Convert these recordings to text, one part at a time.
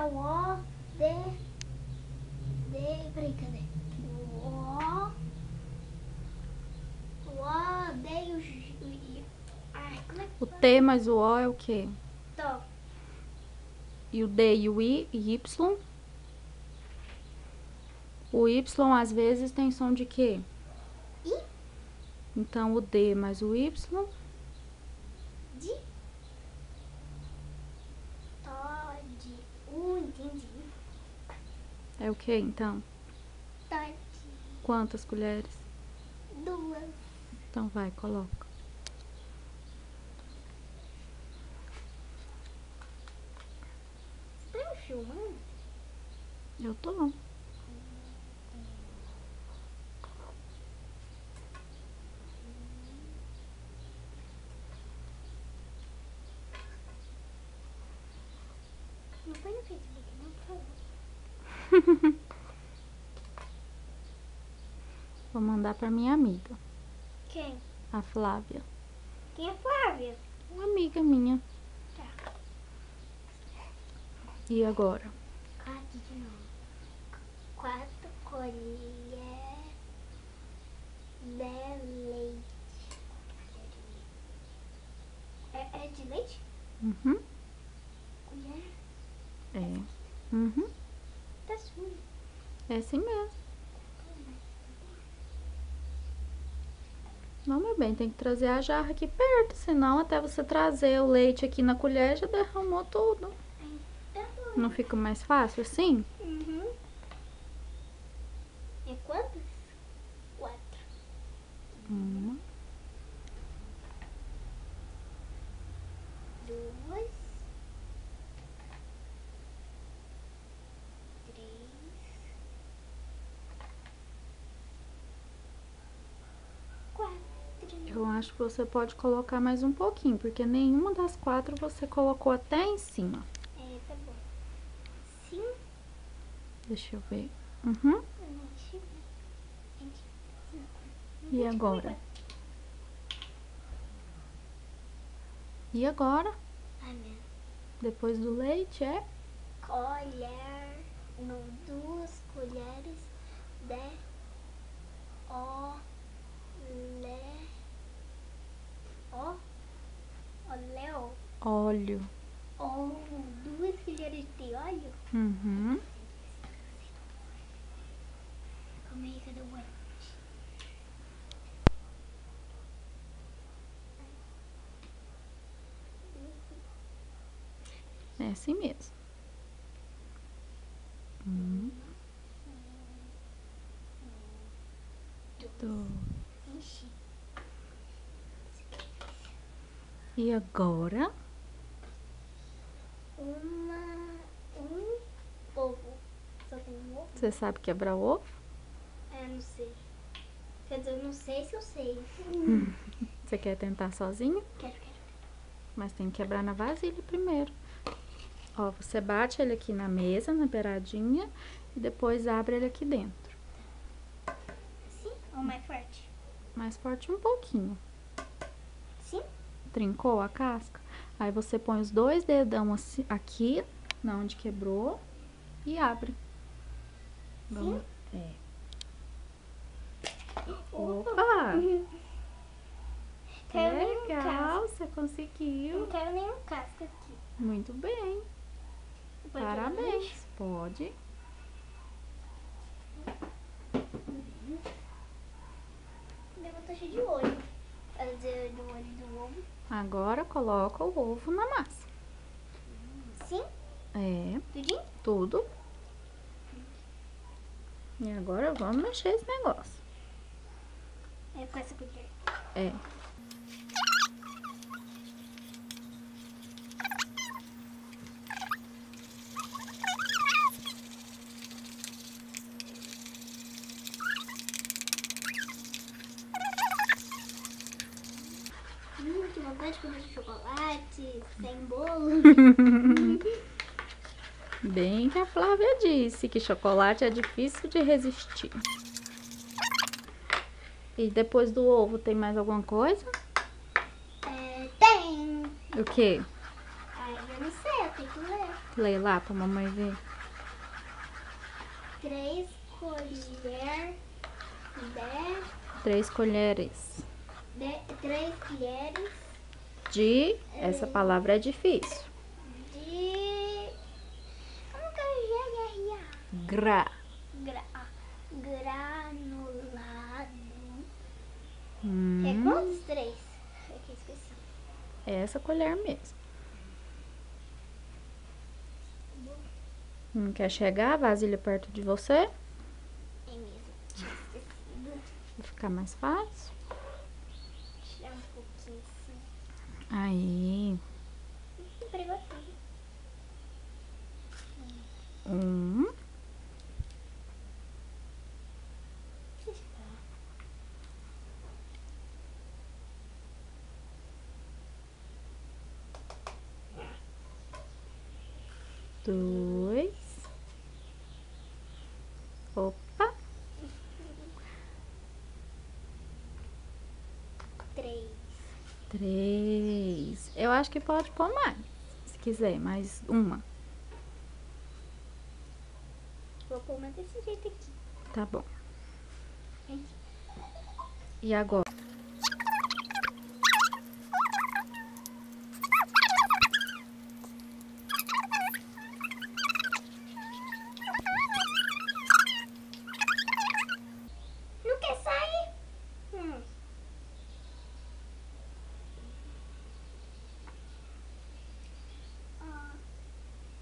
é o O, peraí, cadê? O O, D e o I. Ai, como é que O T mais o O é o quê? tô? E o D e o I e Y? O Y às vezes tem som de quê? I? Então, o D mais o Y De? Todd. Entendi. é o quê, então? Todd. Quantas colheres? 2. Então, vai, coloca. Você tá me filmando? Eu tô. Não põe no Facebook, não, por favor. Vou mandar pra minha amiga, Quem? a Flávia. Quem é Flávia? Uma amiga minha. Tá. E agora? 4 de novo. 4 colheres de leite. É de leite? Uhum. Colher? É. Uhum. Tá sujo. É assim mesmo. Não, meu bem, tem que trazer a jarra aqui perto, senão até você trazer o leite aqui na colher já derramou tudo. Tá bom. Não fica mais fácil assim? Uhum. É quantas? 4. Uma, 2, 3, 4. eu acho que você pode colocar mais um pouquinho, porque nenhuma das 4 você colocou até em cima. É, tá bom. 5. Deixa eu ver. Uhum. E agora? E agora? Ai, meu. Depois do leite é? Colher, não, 2 colheres de oleo. Óleo. Ou 2 colheres de óleo. Uhum. Calma aí, cadê o óleo? É assim mesmo. Dois. Enchi. E agora? Um ovo. Só tem um ovo? Você sabe quebrar o ovo? É, não sei. Quer dizer, eu não sei se eu sei. Você quer tentar sozinho? Quero. Mas tem que quebrar na vasilha primeiro. Ó, você bate ele aqui na mesa, na beiradinha, e depois abre ele aqui dentro. Assim ou mais forte? Mais forte um pouquinho. Sim? Trincou a casca? Aí você põe os 2 dedão assim, aqui, na onde quebrou, e abre. Vamos. É. Opa! Caiu nenhum Legal, casco. você conseguiu. Não caiu nenhum casco aqui. Muito bem. Pode jogar no lixo? Parabéns. Pode. Minha mão tá cheia de olho. Quer dizer, do olho do ovo. Agora coloca o ovo na massa. Sim? É, Tudinho? tudo. E agora vamos mexer esse negócio. É com essa colher. É. Que vontade de comer chocolate, sem bolo. Bem que a Flávia disse que chocolate é difícil de resistir. E depois do ovo tem mais alguma coisa? Tem. O quê? Ai, eu não sei, eu tenho que ler. Lê lá pra mamãe ver. 3 colheres 3 colheres. 3 colheres De... Essa palavra é difícil. de... Como que eu já Gra. granulado. Hum, É quantos 3? É que eu esqueci. é essa colher mesmo. Não quer chegar a vasilha perto de você? É mesmo. Tinha esquecido. Vai ficar mais fácil. Tirar um pouquinho assim. Aí. Pregou tudo. 1, 2. Opa. 3. 3. Eu acho que pode pôr mais, se quiser, mais uma. Vou pôr uma desse jeito aqui. Tá bom. E agora? Não quer sair?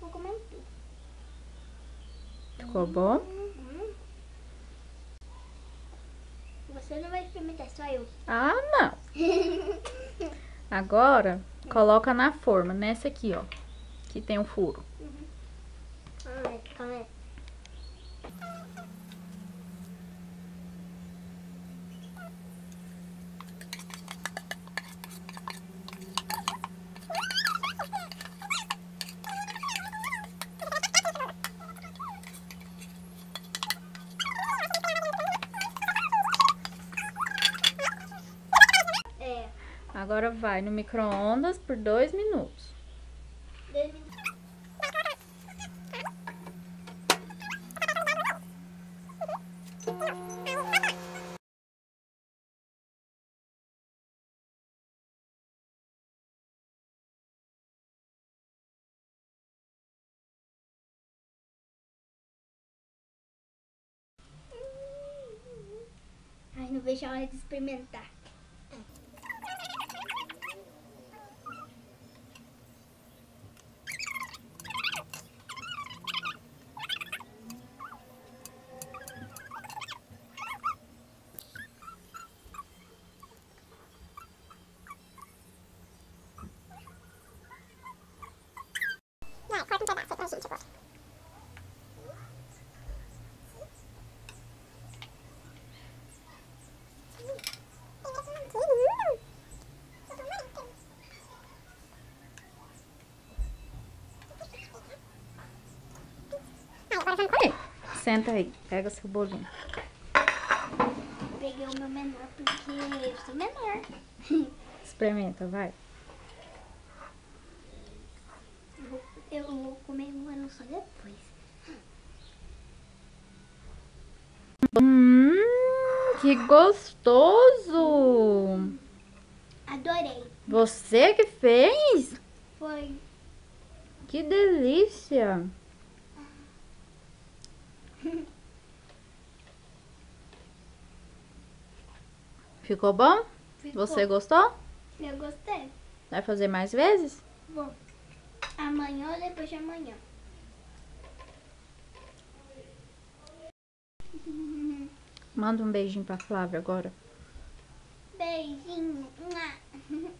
Vou comer tudo. Ficou bom? Você não vai experimentar, só eu. Ah, não. Agora, coloca na forma, nessa aqui, ó. Que tem um furo. Calma aí. Agora vai no micro-ondas por 2 minutos. 2 minutos. Ai, não vejo a hora de experimentar. Vai, corta um pedaço aí pra gente agora. Aí, senta aí, pega seu bolinho. Peguei o meu menor porque eu sou menor. Experimenta, vai. Eu vou comer um só depois. Que gostoso! Adorei. Você que fez? Foi. Que delícia! Ficou bom? Ficou. Você gostou? Eu gostei. Vai fazer mais vezes? Bom, amanhã ou depois de amanhã. Manda um beijinho pra Flávia agora. Beijinho. Mua.